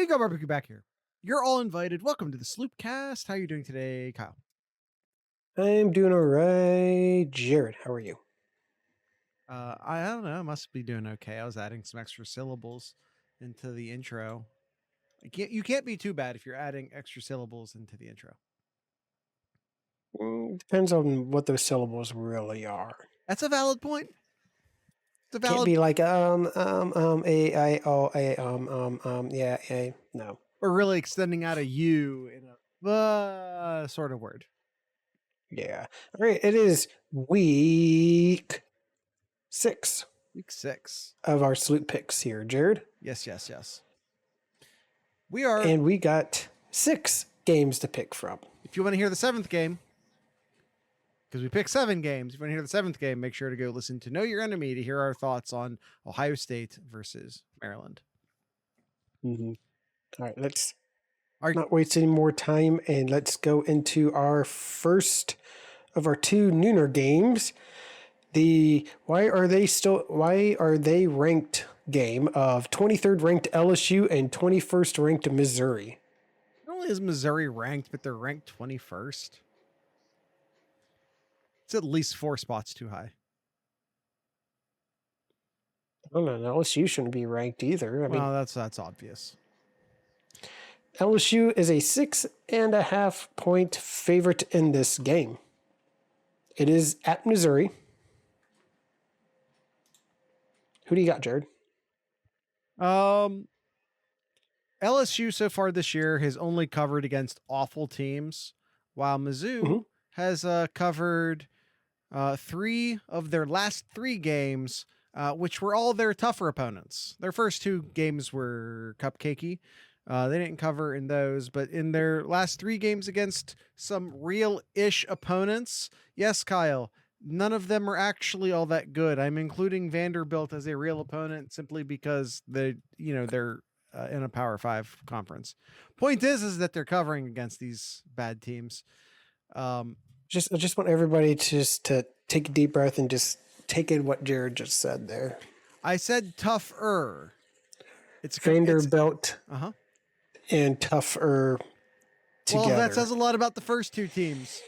got barbecue back here. You're all invited. Welcome to the SlooPcast. How are you doing today, Kyle? I'm doing all right. Jared, how are you? I don't know. I must be doing okay. I was adding some extra syllables into the intro. You can't be too bad if you're adding extra syllables into the intro. Depends on what those syllables really are. That's a valid point. It's a valid. Can't be like a I o a yeah a no. Or really extending out a U in a sort of word. Yeah. All right. It is week 6. Week 6 of our SlooPicks here, Jared. Yes. We are, and we got 6 games to pick from. If you want to hear the 7th game, because we picked 7 games. If you want to hear the 7th game, make sure to go listen to Know Your Enemy to hear our thoughts on Ohio State versus Maryland. Mm-hmm. All right, let's not waste any more time, and let's go into our first of our 2 nooner games. Why are they ranked game of 23rd ranked LSU and 21st ranked Missouri. Not only is Missouri ranked, but they're ranked 21st. It's at least 4 spots too high. I don't know. LSU shouldn't be ranked either. I mean, that's obvious. LSU is a 6.5 point favorite in this game. It is at Missouri. Who do you got, Jared? LSU so far this year has only covered against awful teams, while Mizzou has covered 3 of their last 3 games, which were all their tougher opponents. Their first 2 games were cupcakey. They didn't cover in those, but in their last 3 games against some real-ish opponents, yes, Kyle, none of them are actually all that good. I'm including Vanderbilt as a real opponent simply because they're in a Power 5 conference. Point is that they're covering against these bad teams. I just want everybody to take a deep breath and just take in what Jared just said there. I said tougher. It's Vanderbilt and tougher together. Well, that says a lot about the first 2 teams,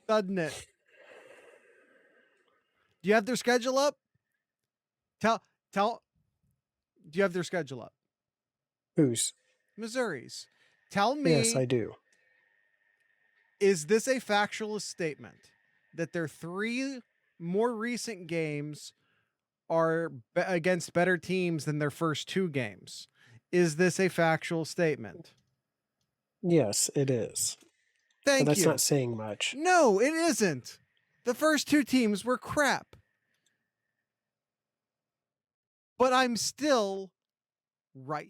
doesn't it? Do you have their schedule up? Do you have their schedule up? Whose? Missouri's. Tell me. Yes, I do. Is this a factual statement that their 3 more recent games are against better teams than their first 2 games? Is this a factual statement? Yes, it is. Thank you. That's not saying much. No, it isn't. The first 2 teams were crap. But I'm still right.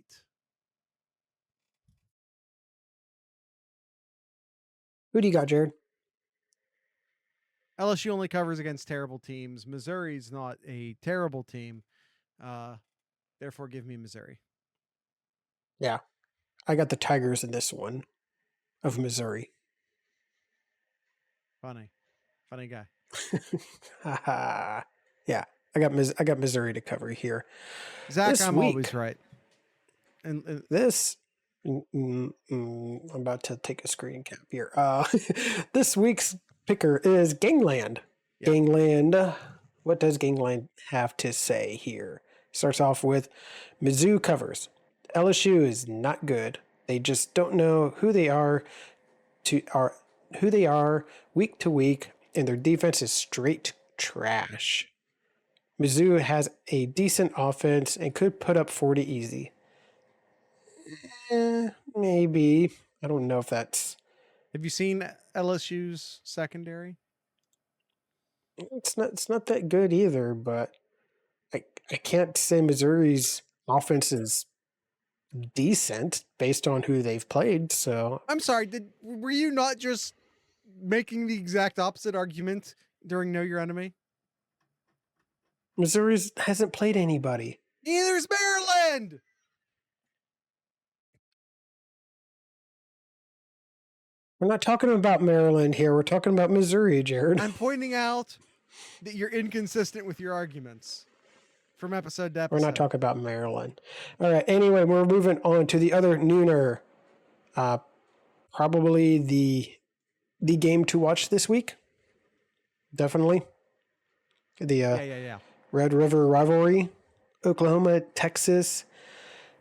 Who do you got, Jared? LSU only covers against terrible teams. Missouri's not a terrible team. Therefore, give me Missouri. Yeah. I got the Tigers in this one of Missouri. Funny guy. Yeah. I got Missouri to cover here. Zach, I'm always right. And this, I'm about to take a screen cap here. This week's picker is Gangland. Yep. Gangland. What does Gangland have to say here? Starts off with Mizzou covers. LSU is not good. They just don't know who they are week to week, and their defense is straight trash. Mizzou has a decent offense and could put up 40 easy. Maybe. I don't know if that's... Have you seen LSU's secondary? It's not that good either, but I can't say Missouri's offense is decent based on who they've played. So I'm sorry, were you not just making the exact opposite argument during Know Your Enemy? Missouri hasn't played anybody. Neither's Maryland. We're not talking about Maryland here. We're talking about Missouri, Jared. I'm pointing out that you're inconsistent with your arguments. from episode to episode. We're not talking about Maryland. All right. Anyway, we're moving on to the other nooner. Probably the game to watch this week. Definitely. The Red River rivalry, Oklahoma, Texas,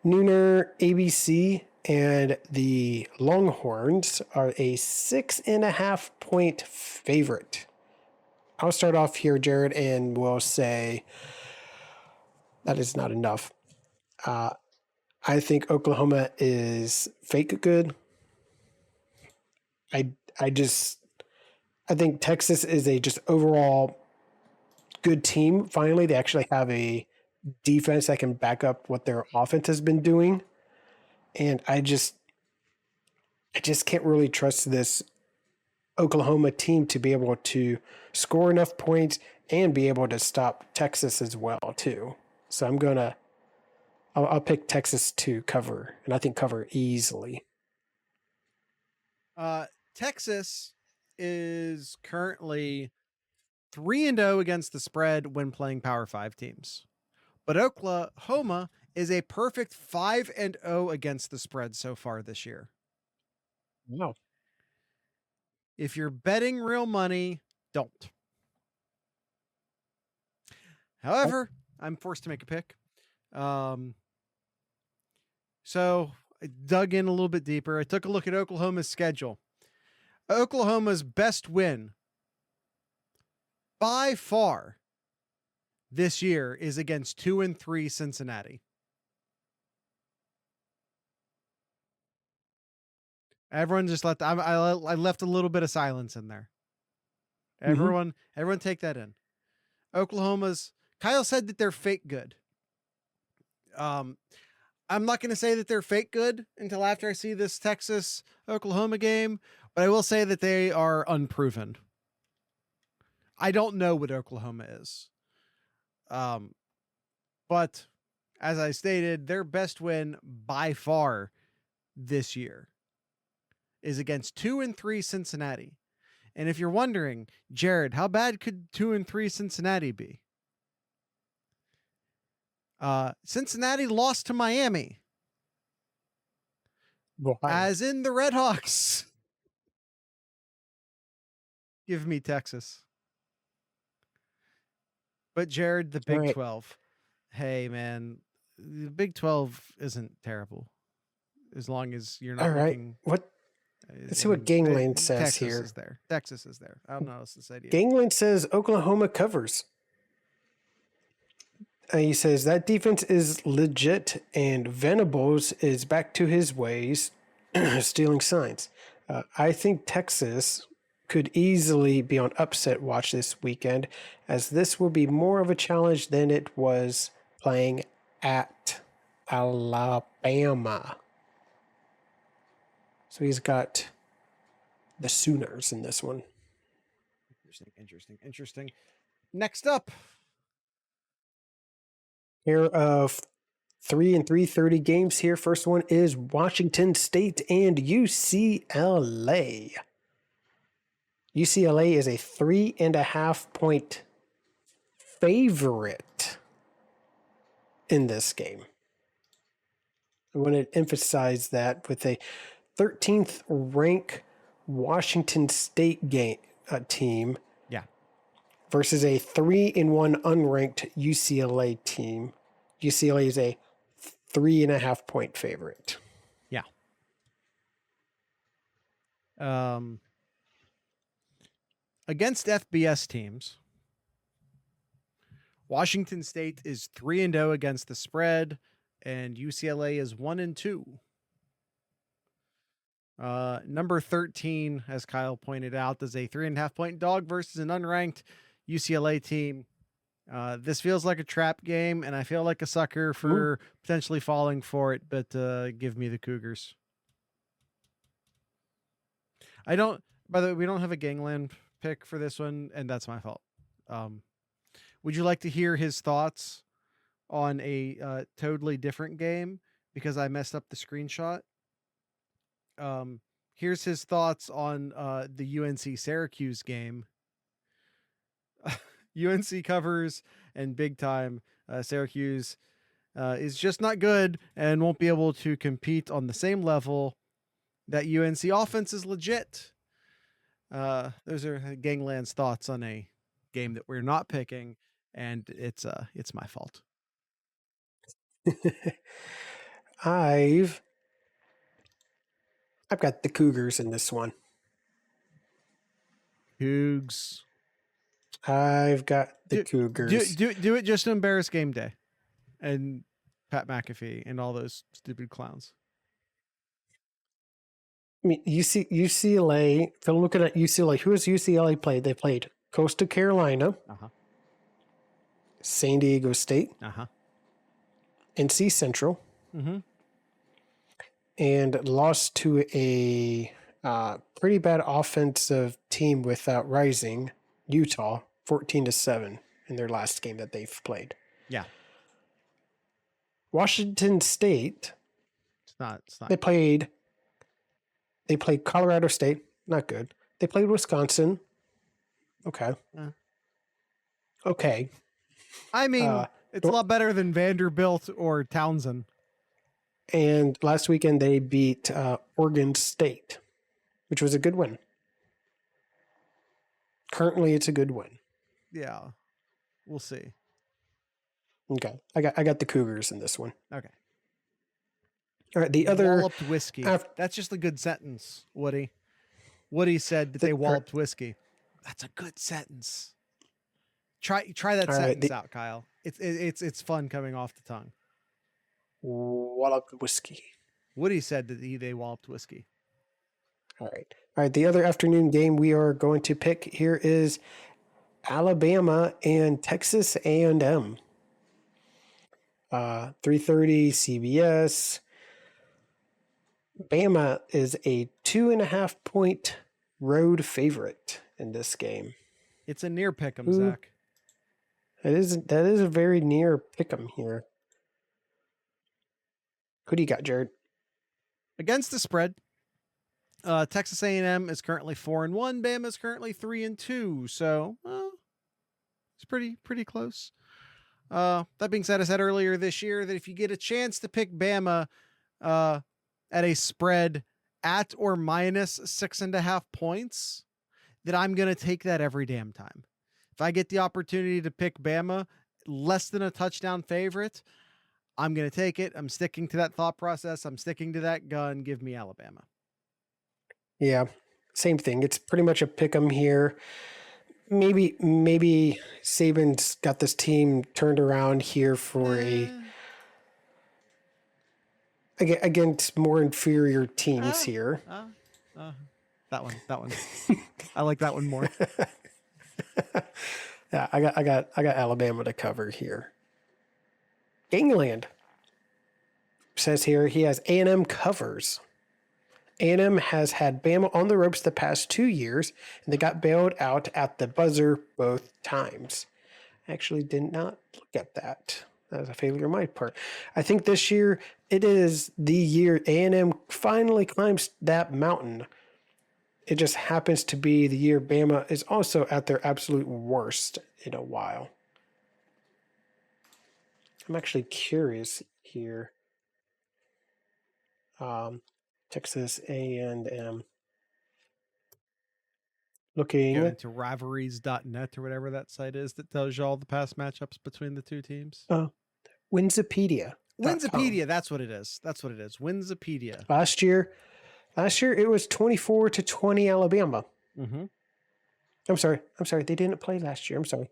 nooner, ABC, and the Longhorns are a 6.5 point favorite. I'll start off here, Jared, and we'll say that is not enough. I think Oklahoma is fake good. I think Texas is a just overall good team. Finally, they actually have a defense that can back up what their offense has been doing. And I just can't really trust this Oklahoma team to be able to score enough points and be able to stop Texas as well too. So I'll pick Texas to cover, and I think cover easily. Texas is currently 3-0 against the spread when playing Power 5 teams. But Oklahoma is a perfect 5-0 against the spread so far this year. Wow. If you're betting real money, don't. However, I'm forced to make a pick. So I dug in a little bit deeper. I took a look at Oklahoma's schedule. Oklahoma's best win by far this year is against 2-3 Cincinnati. Everyone just I left a little bit of silence in there. Everyone take that in. Kyle said that they're fake good. I'm not going to say that they're fake good until after I see this Texas Oklahoma game, but I will say that they are unproven. I don't know what Oklahoma is. But as I stated, their best win by far this year is against 2-3 Cincinnati. And if you're wondering, Jared, how bad could 2-3 Cincinnati be? Cincinnati lost to Miami. Wow. As in the Redhawks. Give me Texas. But Jared, the Big 12. Hey, man, the Big 12 isn't terrible. As long as you're not looking... Let's see what Gangland says Texas here. Is there. Texas is there. I don't know what else to say to you. Gangland says Oklahoma covers. He says that defense is legit and Venables is back to his ways, stealing signs. I think Texas could easily be on upset watch this weekend, as this will be more of a challenge than it was playing at Alabama. So he's got the Sooners in this one. Interesting. Next up, pair of 3 and 3:30 games here. First one is Washington State and UCLA. UCLA is a 3.5 point favorite in this game. I want to emphasize that with a 13th ranked Washington State team versus a 3-1 unranked UCLA team. UCLA is a 3.5 point favorite. Yeah. Against FBS teams, Washington State is 3-0 against the spread, and UCLA is 1-2. Number 13, as Kyle pointed out, is a 3.5 point dog versus an unranked UCLA team. This feels like a trap game, and I feel like a sucker for potentially falling for it, but give me the Cougars. By the way, we don't have a Gangland pick for this one, and that's my fault. Would you like to hear his thoughts on a totally different game because I messed up the screenshot? Here's his thoughts on the UNC Syracuse game. UNC covers and big time. Syracuse is just not good and won't be able to compete on the same level. That UNC offense is legit. Those are Gangland's thoughts on a game that we're not picking, and it's my fault. I've got the Cougars in this one. Cougs. I've got the Cougars. Do it just to embarrass game day, and Pat McAfee and all those stupid clowns. I mean, UCLA. If I'm looking at UCLA, who has UCLA played? They played Coastal Carolina, San Diego State, NC Central, and lost to a pretty bad offensive team without Rising, Utah, 14-7 in their last game that they've played. Yeah. Washington State. It's not. They played Colorado State. Not good. They played Wisconsin. Okay. Okay. I mean, it's a lot better than Vanderbilt or Townsend. And last weekend they beat Oregon State, which was a good win. Currently, it's a good win. Yeah. We'll see. Okay. I got the Cougars in this one. Okay. All right. The other walloped whiskey. That's just a good sentence, Woody. Woody said that they walloped whiskey. That's a good sentence. Try that sentence out, Kyle. It's fun coming off the tongue. Walloped whiskey. Woody said that they walloped whiskey. All right. The other afternoon game we are going to pick here is Alabama and Texas A&M. 3:30 CBS. Bama is a 2.5 point road favorite in this game. It's a near pick'em, Zach. That is a very near pick'em here. Who do you got, Jared? Against the spread, Texas A&M is currently 4-1. Bama is currently 3-2. So it's pretty close. That being said, I said earlier this year that if you get a chance to pick Bama at a spread at or minus 6.5 points, that I'm going to take that every damn time. If I get the opportunity to pick Bama less than a touchdown favorite, I'm going to take it. I'm sticking to that thought process. I'm sticking to that gun. Give me Alabama. Yeah, same thing. It's pretty much a pick 'em here. Maybe Saban's got this team turned around here for against more inferior teams here. That one. I like that one more. Yeah, I got Alabama to cover here. Gangland says here he has A&M covers. A&M has had Bama on the ropes the past 2 years, and they got bailed out at the buzzer both times. I actually did not look at that. That was a failure on my part. I think this year it is the year A&M finally climbs that mountain. It just happens to be the year Bama is also at their absolute worst in a while. I'm actually curious here. Texas A&M. Looking into rivalries.net or whatever that site is that tells you all the past matchups between the two teams. Winsipedia. Winsipedia, that's what it is. Winsipedia. Last year it was 24-20 Alabama. Mm-hmm. I'm sorry. They didn't play last year. I'm sorry.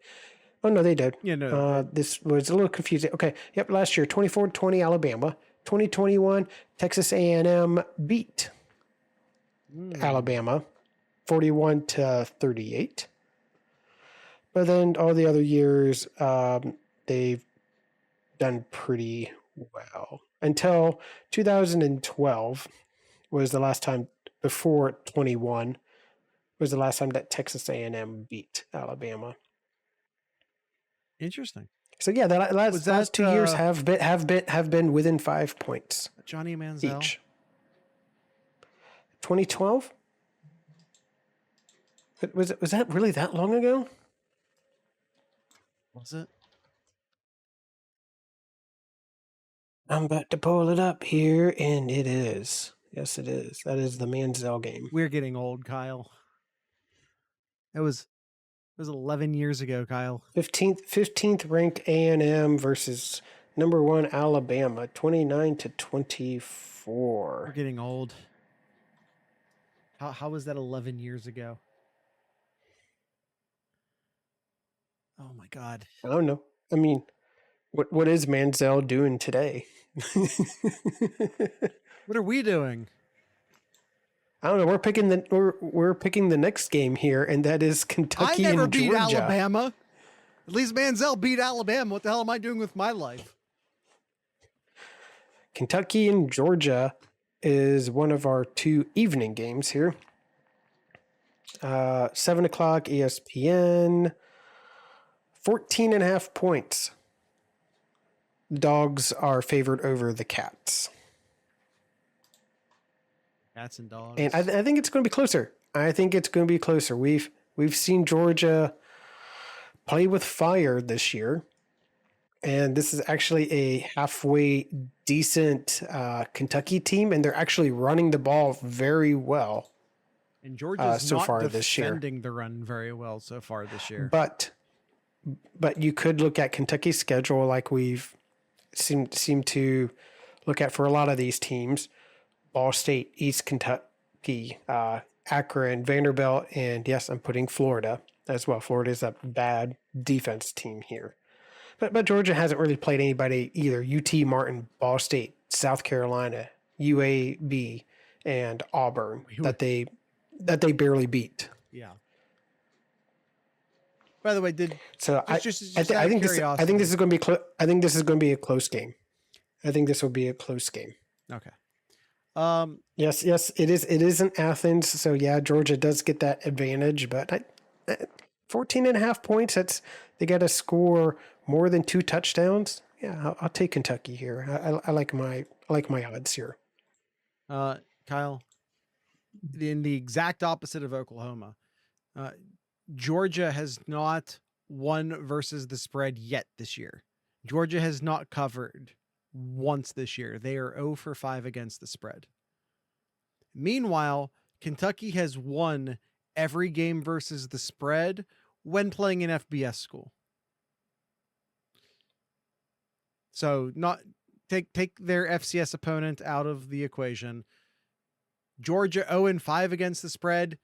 Oh no, they did. Yeah, no. This was a little confusing. Okay. Yep. Last year, 24-20 Alabama. 2021, Texas A&M beat Alabama 41-38. But then all the other years, they've done pretty well. Until 2012 was the last time, before 21, was the last time that Texas A&M beat Alabama. Interesting. So yeah, the last 2 years have been within 5 points. Johnny Manziel each. 2012? Was that really that long ago? Was it? I'm about to pull it up here, and it is. Yes, it is. That is the Manziel game. We're getting old, Kyle. It was 11 years ago, Kyle. 15th ranked A&M versus number 1 Alabama, 29-24. We're getting old. How was that 11 years ago? Oh my God. I don't know. I mean, what is Manziel doing today? What are we doing? I don't know. We're picking the next game here, and that is Kentucky and Georgia. I never beat Alabama. At least Manziel beat Alabama. What the hell am I doing with my life? Kentucky and Georgia is one of our 2 evening games here. 7 o'clock ESPN. 14.5 points. Dogs are favored over the Cats. Cats and dogs. And I think it's going to be closer. We've seen Georgia play with fire this year. And this is actually a halfway decent Kentucky team, and they're actually running the ball very well. And Georgia's so not far this year. defending the run very well so far this year. But you could look at Kentucky's schedule like we've seemed to look at for a lot of these teams. Ball State, East Kentucky, Akron, Vanderbilt, and yes, I'm putting Florida as well. Florida is a bad defense team here. But Georgia hasn't really played anybody either. UT Martin, Ball State, South Carolina, UAB, and Auburn that they barely beat. Yeah. By the way, I think this is going to be I think this is going to be a close game. I think this will be a close game. Okay. Yes, it is. It is in Athens, so yeah, Georgia does get that advantage. But 14.5 points. They got to score more than 2 touchdowns. Yeah, I'll take Kentucky here. I like my odds here. Kyle, in the exact opposite of Oklahoma, Georgia has not won versus the spread yet this year. Georgia has not covered once this year. They are 0 for 5 against the spread. Meanwhile, Kentucky has won every game versus the spread when playing an FBS school. So not take their FCS opponent out of the equation. Georgia 0-5 against the spread.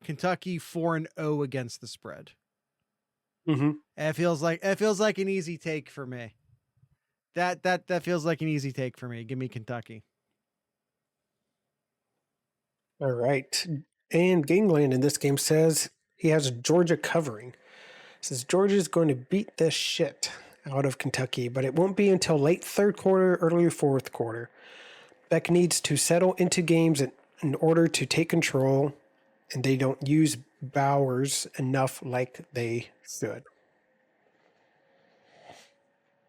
Kentucky 4-0 against the spread. Mm-hmm. It feels like an easy take for me. That feels like an easy take for me. Give me Kentucky. All right. And Gangland in this game says he has Georgia covering. Says Georgia's going to beat the shit out of Kentucky, but it won't be until late third quarter, early fourth quarter. Beck needs to settle into games in order to take control, and they don't use Bowers enough like they should.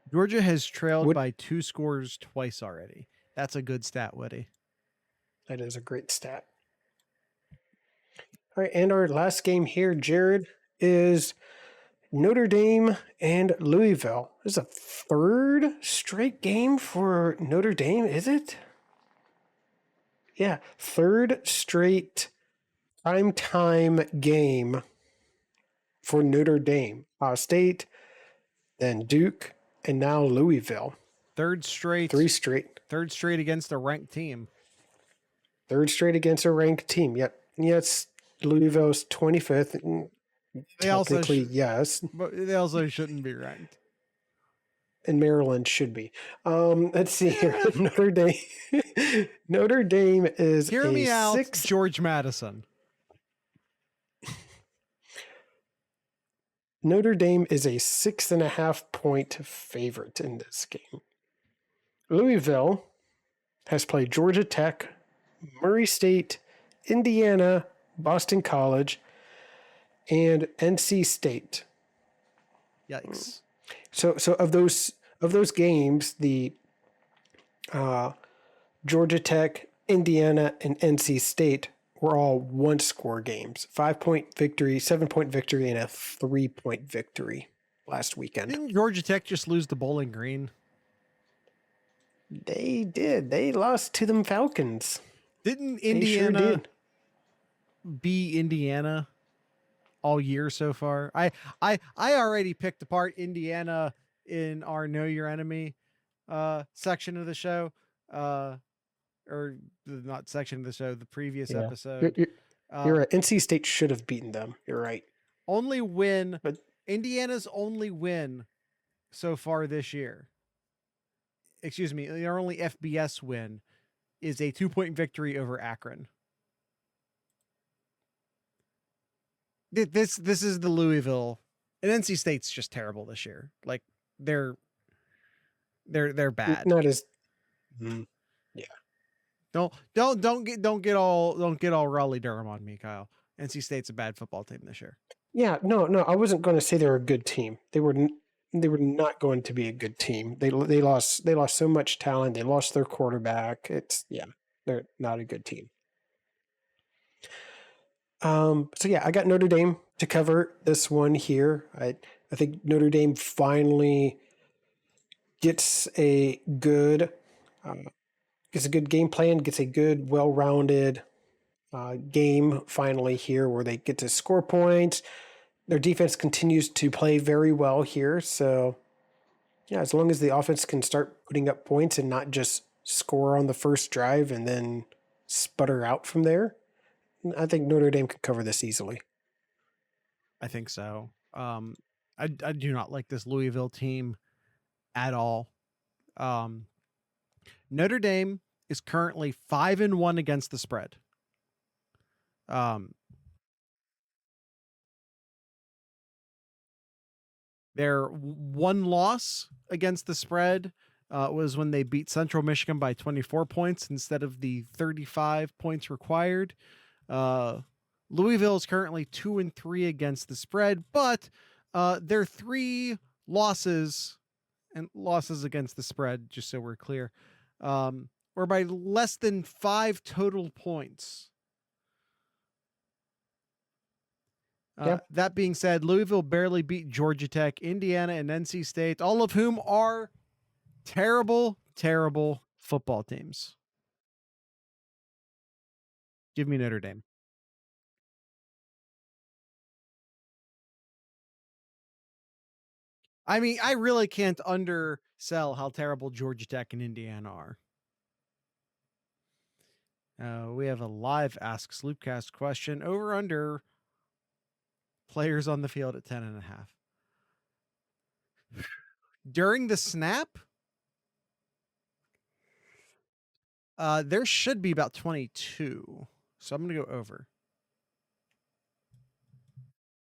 Georgia has trailed by 2 scores twice already. That's a good stat, Woody. That is a great stat. All right, and our last game here, Jared, is Notre Dame and Louisville. This is a 3rd straight game for Notre Dame, is it? Yeah, 3rd straight primetime game for Notre Dame. Ohio State, then Duke, and now Louisville. 3rd straight. 3 straight. 3rd straight against a ranked team. 3rd straight against a ranked team. Yep. Yes, Louisville's 25th. Technically, yes. But they also shouldn't be ranked. And Maryland should be. Let's see here. Notre Dame. Notre Dame is Hear me out, George Madison. Notre Dame is a 6.5 point favorite in this game. Louisville has played Georgia Tech, Murray State, Indiana, Boston College, and NC State. Yikes. So of those games, the Georgia Tech, Indiana, and NC State were all 1-score games. 5-point victory, 7-point victory, and a 3-point victory last weekend. Didn't Georgia Tech just lose to Bowling Green? They did. They lost to them Falcons. Didn't Indiana be Indiana all year so far? I already picked apart Indiana in our Know Your Enemy section of the show. Or not section of the show, the previous episode. You're right. NC State should have beaten them. You're right. Only win, but Indiana's only win so far this year. Excuse me, their only FBS win is a 2-point victory over Akron. This is the Louisville, and NC State's just terrible this year. Like they're bad. Not as, yeah. Don't get all Raleigh Durham on me, Kyle. NC State's a bad football team this year. Yeah, no, I wasn't going to say they're a good team. They were not going to be a good team. They lost so much talent. They lost their quarterback. They're not a good team. So yeah, I got Notre Dame to cover this one here. I think Notre Dame finally gets a good game plan, gets a good, well-rounded game finally here where they get to score points. Their defense continues to play very well here. So, yeah, as long as the offense can start putting up points and not just score on the first drive and then sputter out from there, I think Notre Dame can cover this easily. I think so. I do not like this Louisville team at all. Notre Dame is currently 5-1 against the spread. Their one loss against the spread was when they beat Central Michigan by 24 points instead of the 35 points required. Louisville is currently 2-3 against the spread, but their 3 losses against the spread, just so we're clear, were by less than 5 total points. That being said, Louisville barely beat Georgia Tech, Indiana, and NC State, all of whom are terrible, terrible football teams. Give me Notre Dame. I mean, I really can't undersell how terrible Georgia Tech and Indiana are. We have a live Ask Sloopcast question. Over under players on the field at 10.5. During the snap, there should be about 22. So I'm going to go over.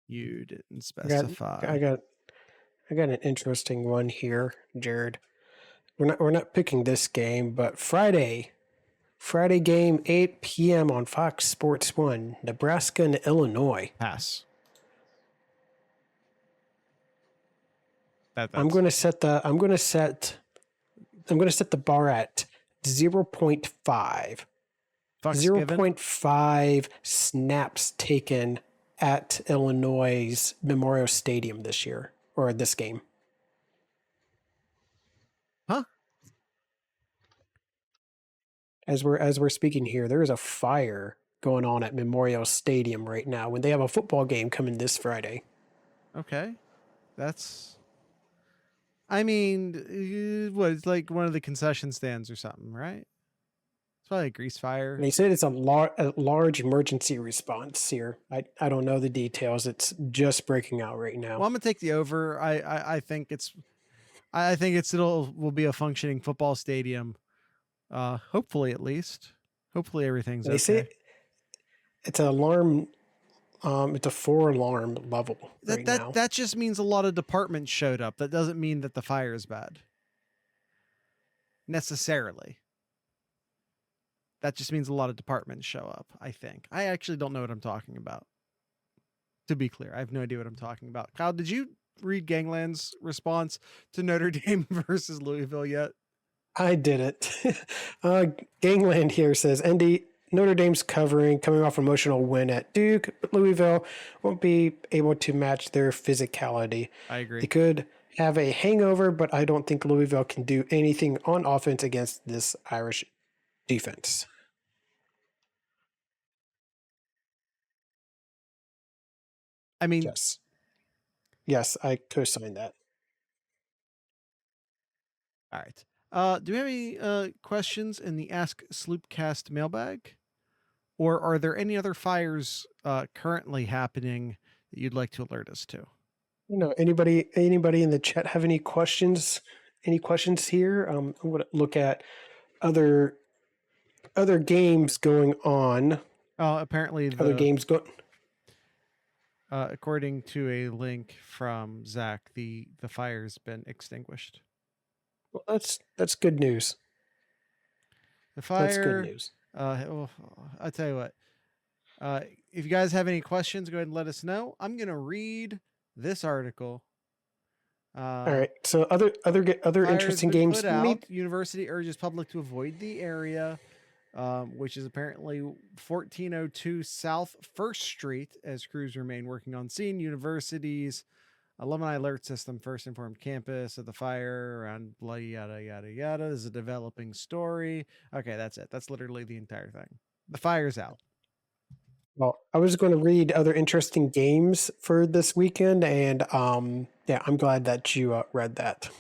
You didn't specify. I got an interesting one here, Jared. We're not picking this game, but Friday game, 8 p.m. on Fox Sports 1, Nebraska and Illinois. Pass. I'm going to set the bar at 0.5. 0.5 snaps taken at Illinois' Memorial Stadium this year, or this game. Huh? As we're speaking here, there is a fire going on at Memorial Stadium right now when they have a football game coming this Friday. Okay. I mean, what, it's like one of the concession stands or something, right? It's probably a grease fire. And he said it's a large emergency response here. I don't know the details. It's just breaking out right now. Well, I'm gonna take the over. I think will be a functioning football stadium. Hopefully, at least. Hopefully, everything's okay. They say it's an alarm. It's a 4-alarm level right now. That just means a lot of departments showed up. That doesn't mean that the fire is bad. Necessarily. That just means a lot of departments show up, I think. I actually don't know what I'm talking about. To be clear, I have no idea what I'm talking about. Kyle, did you read Gangland's response to Notre Dame versus Louisville yet? I didn't. Gangland here says, Notre Dame's coming off emotional win at Duke, but Louisville won't be able to match their physicality. I agree. have a hangover, but I don't think Louisville can do anything on offense against this Irish defense. I mean, yes, I co-sign that. All right. Do we have any questions in the Ask Sloopcast mailbag? Or are there any other fires currently happening that you'd like to alert us to? Anybody in the chat have any questions? Any questions here? I'm going to look at other games going on. Apparently, other games go. According to a link from Zach, the fire's been extinguished. Well, that's good news. The fire. That's good news. I'll tell you what. If you guys have any questions, go ahead and let us know. I'm gonna read this article. All right. So other interesting games. University urges public to avoid the area, which is apparently 1402 South First Street, as crews remain working on scene. University's alumni alert system first informed campus of the fire around bloody yada yada yada. This is a developing story. Okay, that's it. That's literally the entire thing. The fire's out. Well, I was going to read other interesting games for this weekend, and yeah, I'm glad that you read that.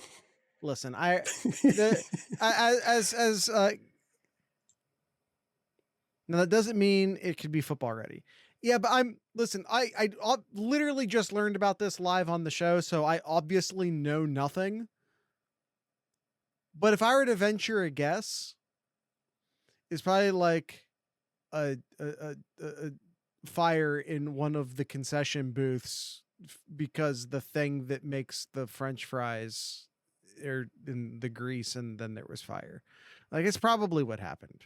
Listen, now that doesn't mean it could be football ready. Yeah, but I literally just learned about this live on the show, so I obviously know nothing. But if I were to venture a guess, it's probably like a fire in one of the concession booths because the thing that makes the French fries are in the grease, and then there was fire. Like, it's probably what happened.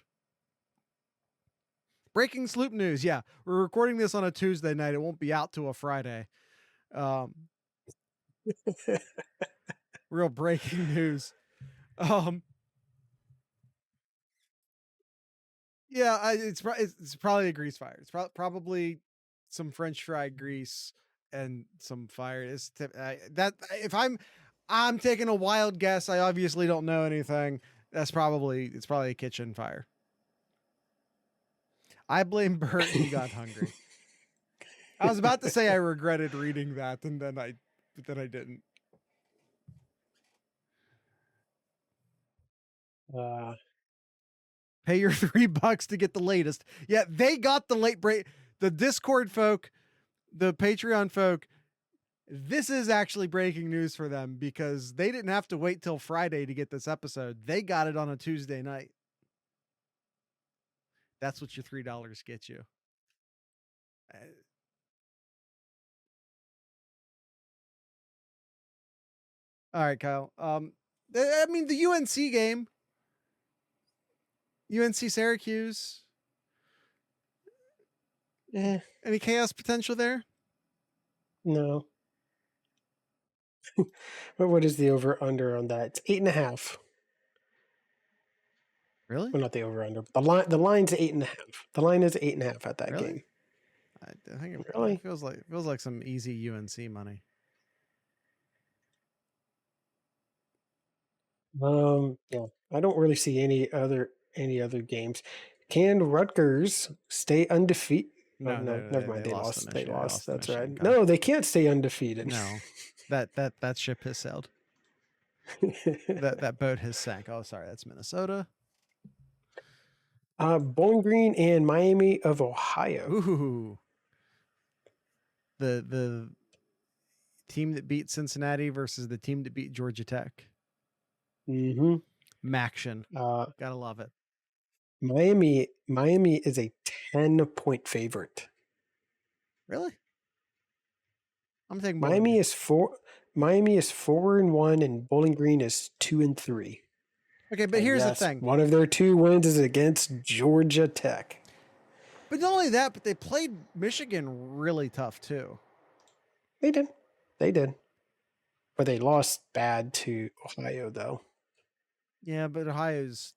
Breaking Sloop news. Yeah, we're recording this on a Tuesday night. It won't be out till a Friday. Real breaking news. Yeah, it's probably a grease fire. It's probably some French fry grease and some fire. If I'm taking a wild guess, I obviously don't know anything. It's probably a kitchen fire. I blame Bert. He got hungry. I was about to say I regretted reading that, and then I didn't. Pay your $3 to get the latest. Yeah, they got the late break. The Discord folk, the Patreon folk, this is actually breaking news for them because they didn't have to wait till Friday to get this episode. They got it on a Tuesday night. That's what your $3 gets you. All right, Kyle. I mean, the UNC game, UNC Syracuse. Any chaos potential there? No. But what is the over under on that? It's 8.5. Really? Well, not the over under. The line's 8.5. The line is 8.5 at that game. I think it feels like some easy UNC money. Yeah, I don't really see any other games. Can Rutgers stay undefeated? No, never mind. They lost. They lost. That's right. God. No, they can't stay undefeated. No, that ship has sailed. that boat has sank. Oh, sorry, that's Minnesota. Bowling Green and Miami of Ohio. Ooh. The team that beat Cincinnati versus the team that beat Georgia Tech. Mm-hmm. Maction. Gotta love it. Miami is a 10-point favorite. Really? I'm taking Miami is 4-1 and Bowling Green is 2-3. Okay, but here's the thing. One of their 2 wins is against Georgia Tech. But not only that, but they played Michigan really tough too. They did. But they lost bad to Ohio though. Yeah, but Ohio's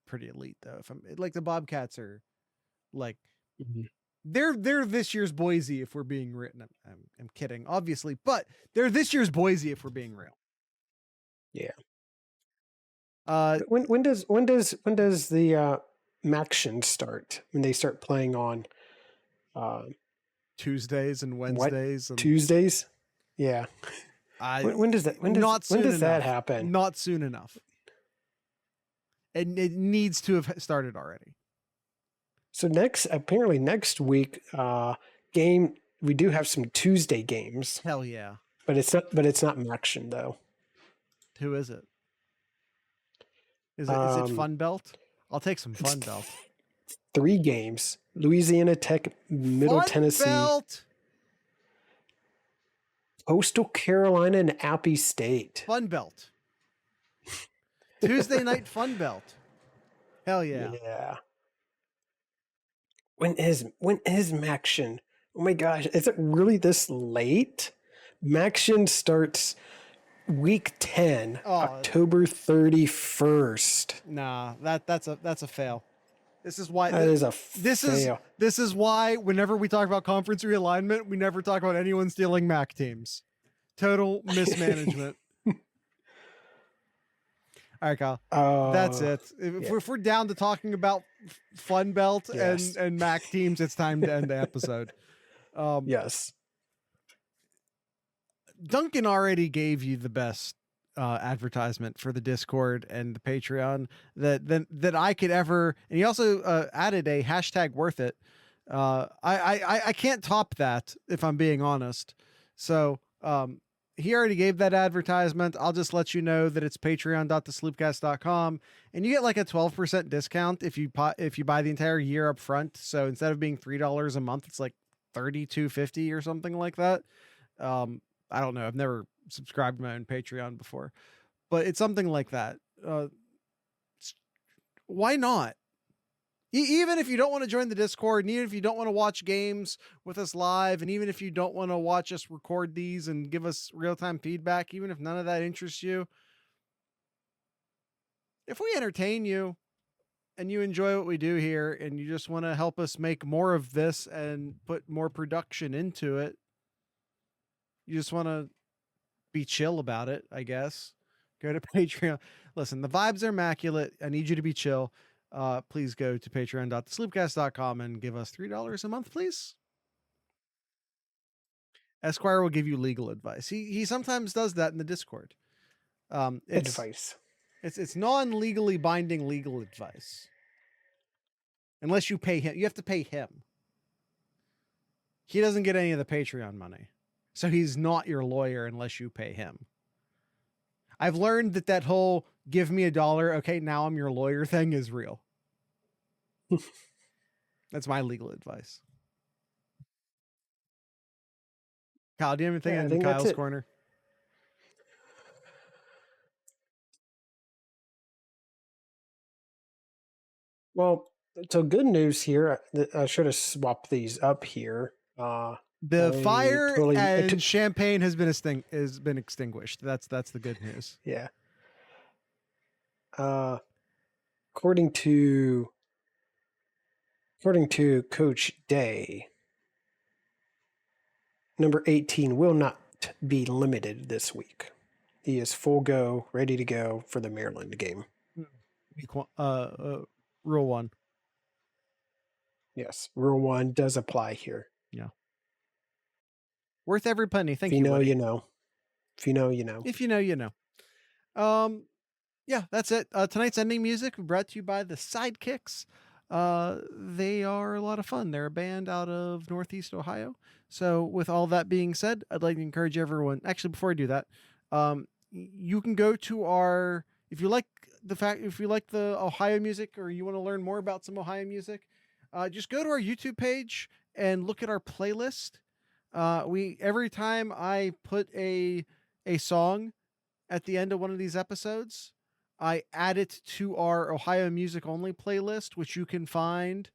pretty elite though. If I'm like, the Bobcats are like, they're this year's Boise if we're being written. I'm kidding, obviously, but they're this year's Boise if we're being real. Yeah. Uh, when does the Maction start? When they start playing on Tuesdays and what Wednesdays and Tuesdays? Yeah. When does that that happen? Not soon enough. And it needs to have started already. So apparently next week, we do have some Tuesday games. Hell yeah. But it's not Maction though. Who is it? Is it Fun Belt? I'll take some Fun Belt. 3 games. Louisiana Tech, Middle Fun Tennessee. Belt. Coastal Carolina and Appy State. Fun Belt. Tuesday night Fun Belt. Hell yeah. Yeah. When is Maction? Oh my gosh, is it really this late? Maction starts week 10, October 31st. Nah, that's a fail. This is why that is a fail. This is why whenever we talk about conference realignment, we never talk about anyone stealing MAC teams. Total mismanagement. All right, Kyle. That's it. If we're down to talking about Fun Belt and MAC teams, it's time to end the episode. Yes. Duncan already gave you the best advertisement for the Discord and the Patreon that I could ever, and he also added a hashtag worth it. I can't top that if I'm being honest. So he already gave that advertisement. I'll just let you know that it's patreon.thesloopcast.com, and you get like a 12% discount if you buy the entire year up front. So instead of being $3 a month, it's like $32.50 or something like that. I don't know. I've never subscribed to my own Patreon before, but it's something like that. Why not? Even if you don't want to join the Discord, and even if you don't want to watch games with us live, and even if you don't want to watch us record these and give us real-time feedback, even if none of that interests you, if we entertain you and you enjoy what we do here and you just want to help us make more of this and put more production into it, you just want to be chill about it, I guess, go to Patreon. Listen, the vibes are immaculate. I need you to be chill. Please go to patreon.thesloopcast.com and give us $3 a month, please. Esquire will give you legal advice. He sometimes does that in the Discord. Advice. It's non-legally binding legal advice. Unless you pay him. You have to pay him. He doesn't get any of the Patreon money. So he's not your lawyer unless you pay him. I've learned that whole give me $1, okay, now I'm your lawyer thing is real. That's my legal advice. Kyle, do you have anything in Kyle's corner? Well, so good news here. I should have swapped these up here. The fire and champagne has been extinguished. That's the good news. Yeah. According to Coach Day, number 18 will not be limited this week. He is full go, ready to go for the Maryland game. Rule 1. Yes, Rule 1 does apply here. Yeah. Worth every penny. Thank you. If you know, you know. If you know, you know. If you know, you know. Yeah, that's it. Tonight's ending music brought to you by the Sidekicks. They are a lot of fun. They're a band out of Northeast Ohio. So with all that being said, I'd like to encourage everyone. Actually, before I do that, you can go to if you like the Ohio music or you want to learn more about some Ohio music, just go to our YouTube page and look at our playlist. Every time I put a song at the end of one of these episodes, I add it to our Ohio music only playlist, which you can find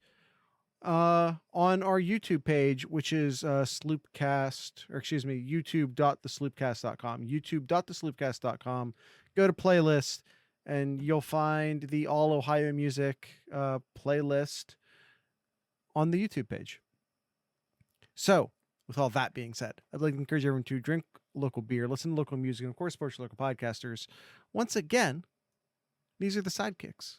on our YouTube page, which is youtube.thesloopcast.com. youtube.thesloopcast.com. Go to playlist and you'll find the All Ohio Music playlist on the YouTube page. So, with all that being said, I'd like to encourage everyone to drink local beer, listen to local music, and of course, support your local podcasters. Once again, these are the Sidekicks.